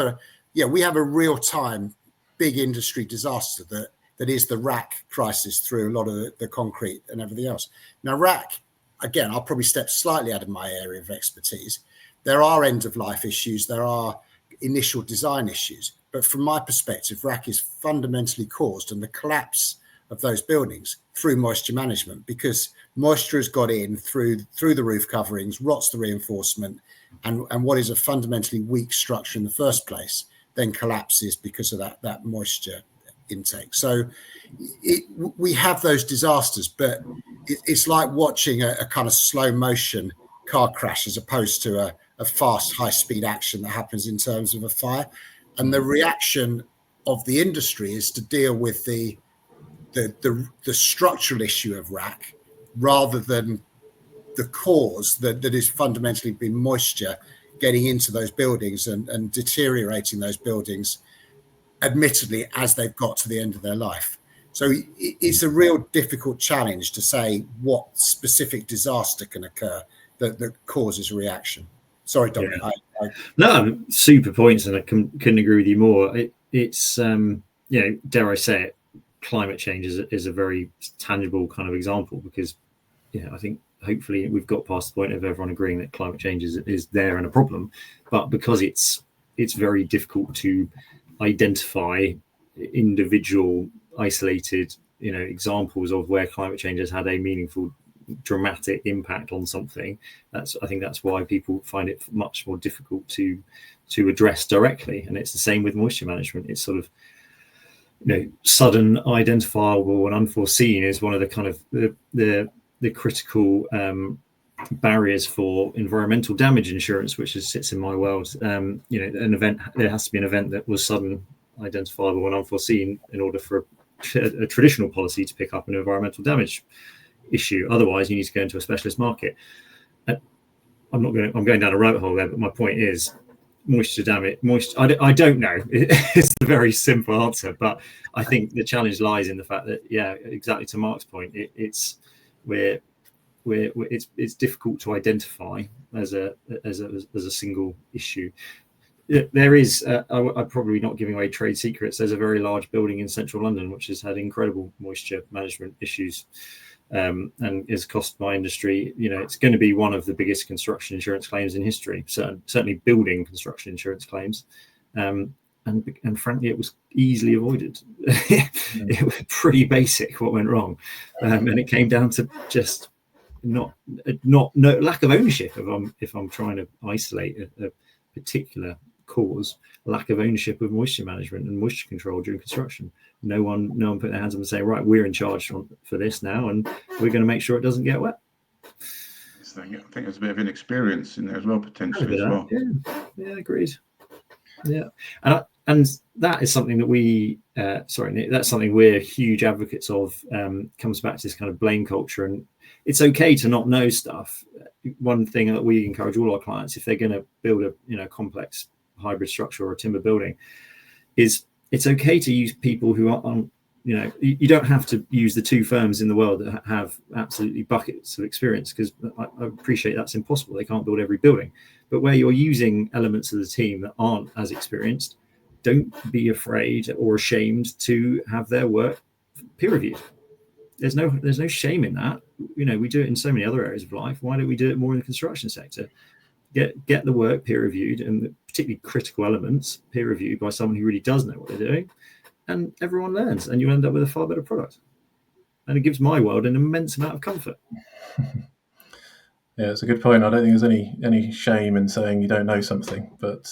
a real-time big industry disaster that that is the rack crisis through a lot of the concrete and everything else. Now, rack, again, I'll probably step slightly out of my area of expertise. There are end-of-life issues, there are initial design issues, but from my perspective, rack is fundamentally caused, and the collapse of those buildings, through moisture management, because moisture has got in through the roof coverings, rots the reinforcement, and what is a fundamentally weak structure in the first place then collapses because of that moisture intake. So we have those disasters, but it's like watching a kind of slow motion car crash as opposed to a fast high speed action that happens in terms of a fire. And the reaction of the industry is to deal with the structural issue of rack rather than the cause that is fundamentally been moisture getting into those buildings and deteriorating those buildings, admittedly, as they've got to the end of their life. So it's a real difficult challenge to say what specific disaster can occur that causes a reaction. Sorry, Dominic. Yeah. No, super points, and I couldn't agree with you more. It's dare I say it, climate change is a very tangible kind of example, because I think hopefully we've got past the point of everyone agreeing that climate change is there and a problem, but because it's very difficult to identify individual isolated examples of where climate change has had a meaningful dramatic impact on something. I think that's why people find it much more difficult to address directly. And it's the same with moisture management. It's sort of sudden, identifiable and unforeseen is one of the kind of the critical barriers for environmental damage insurance, which sits in my world. An event, there has to be an event that was sudden, identifiable and unforeseen in order for a traditional policy to pick up an environmental damage issue. Otherwise, you need to go into a specialist market. I'm going down a rabbit hole there, but my point is moisture damage. I don't know. It's a very simple answer, but I think the challenge lies in the fact that, exactly to Mark's point, it's difficult to identify as a single issue. There is, I'm probably not giving away trade secrets, there's a very large building in central London which has had incredible moisture management issues, and is cost my industry. It's going to be one of the biggest construction insurance claims in history, certainly building construction insurance claims. And frankly, it was easily avoided. It was pretty basic what went wrong, and it came down to just no lack of ownership. If I'm trying to isolate a particular cause, lack of ownership of moisture management and moisture control during construction. No one put their hands up and say, right, we're in charge for this now, and we're going to make sure it doesn't get wet. I think there's a bit of inexperience in there as well, potentially as well. Yeah, agreed. Yeah, and that is something that that's something we're huge advocates of. Comes back to this kind of blame culture, and it's okay to not know stuff. One thing that we encourage all our clients, if they're going to build a complex hybrid structure or a timber building, is it's okay to use people who are you don't have to use the two firms in the world that have absolutely buckets of experience, because I appreciate that's impossible. They can't build every building. But where you're using elements of the team that aren't as experienced, don't be afraid or ashamed to have their work peer reviewed. There's no shame in that. We do it in so many other areas of life. Why don't we do it more in the construction sector? Get the work peer reviewed, and particularly critical elements peer reviewed by someone who really does know what they're doing, and everyone learns, and you end up with a far better product. And it gives my world an immense amount of comfort. Yeah, it's a good point. I don't think there's any shame in saying you don't know something, but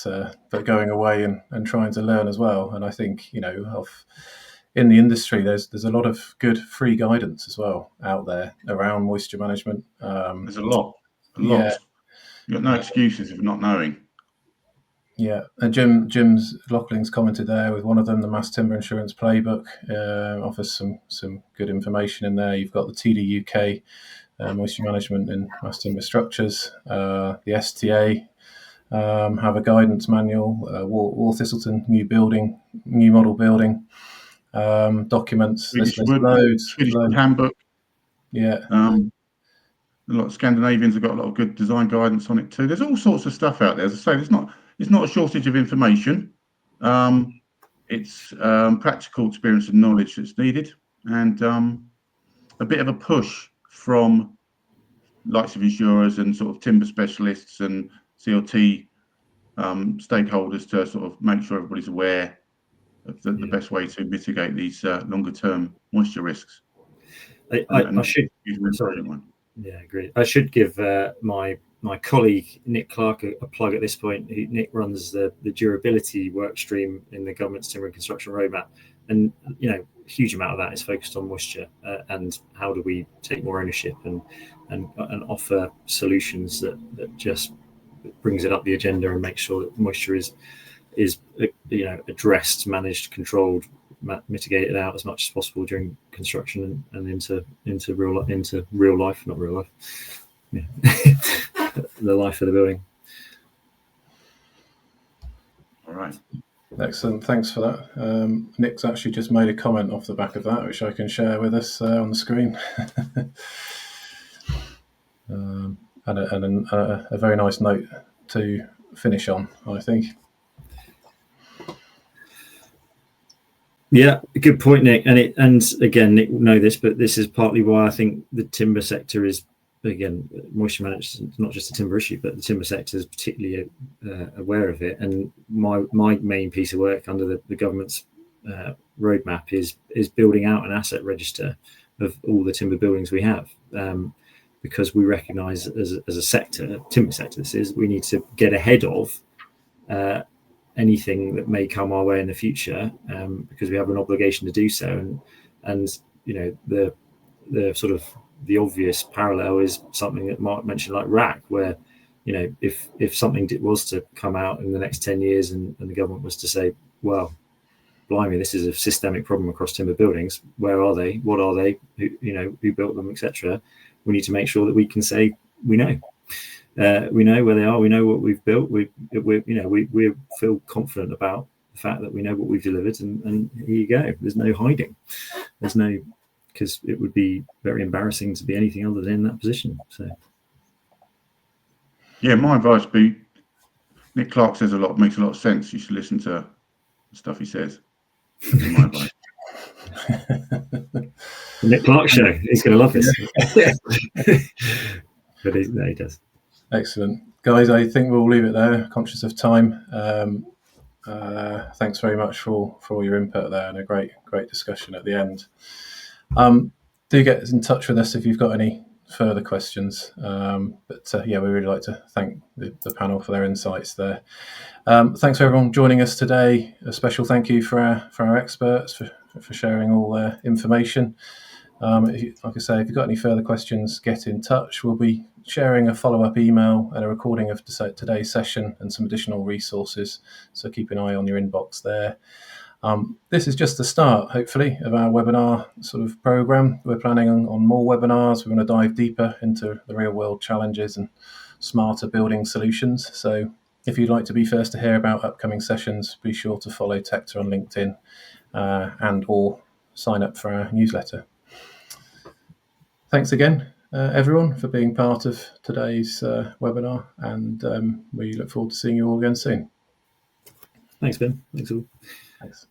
going away and trying to learn as well. And I think in the industry, there's a lot of good free guidance as well out there around moisture management. There's a lot. Yeah. You've got no excuses of not knowing. Yeah, and Jim's Laughlin's commented there with one of them, the Mass Timber Insurance Playbook, offers some good information in there. You've got the TD UK, moisture management in mass timber structures. The STA have a guidance manual. Wall Thistleton new model building documents. Swedish Wood handbook. Yeah. A lot of Scandinavians have got a lot of good design guidance on it too. There's all sorts of stuff out there. As I say, it's not a shortage of information. it's practical experience and knowledge that's needed, and a bit of a push from likes of insurers and sort of timber specialists and CLT stakeholders to sort of make sure everybody's aware of the best way to mitigate these longer term moisture risks. I should. Sorry. Yeah, great. I should give my colleague Nick Clark a plug at this point. Nick runs the durability work stream in the government's timber and construction roadmap, and a huge amount of that is focused on moisture and how do we take more ownership and offer solutions that just brings it up the agenda and makes sure that moisture is addressed, managed, controlled, mitigated out as much as possible during construction and into real life, not real life, the life of the building. All right. Excellent, thanks for that. Nick's actually just made a comment off the back of that, which I can share with us on the screen. And a very nice note to finish on, I think. Yeah, good point, Nick. And again, Nick will know this, but this is partly why I think the timber sector is, again, moisture management is not just a timber issue, but the timber sector is particularly aware of it. And my main piece of work under the government's roadmap is building out an asset register of all the timber buildings we have, because we recognise as a sector, timber sector, we need to get ahead of anything that may come our way in the future, because we have an obligation to do so. And the sort of the obvious parallel is something that Mark mentioned, like RAAC, where if something was to come out in the next 10 years and the government was to say, well, blimey, this is a systemic problem across timber buildings, where are they, what are they, who built them, etc., we need to make sure that we can say we know where they are, we know what we've built, we feel confident about the fact that we know what we've delivered, and here you go. There's no hiding. Because it would be very embarrassing to be anything other than in that position. So, yeah, my advice would be, Nick Clark says makes a lot of sense. You should listen to the stuff he says. That's my advice. The Nick Clark show. He's going to love this. But he does. Excellent, guys. I think we'll leave it there. Conscious of time. Thanks very much for all your input there, and a great discussion at the end. Do get in touch with us if you've got any further questions. But we really like to thank the panel for their insights there. Thanks for everyone joining us today. A special thank you for our experts for sharing all their information. Like I say, if you've got any further questions, get in touch. We'll be sharing a follow-up email and a recording of today's session and some additional resources, so keep an eye on your inbox there. This is just the start, hopefully, of our webinar sort of program. We're planning on more webinars. We're going to dive deeper into the real-world challenges and smarter building solutions. So if you'd like to be first to hear about upcoming sessions, be sure to follow Tecta on LinkedIn and or sign up for our newsletter. Thanks again, everyone, for being part of today's webinar, and we look forward to seeing you all again soon. Thanks, Ben. Thanks all. Thanks.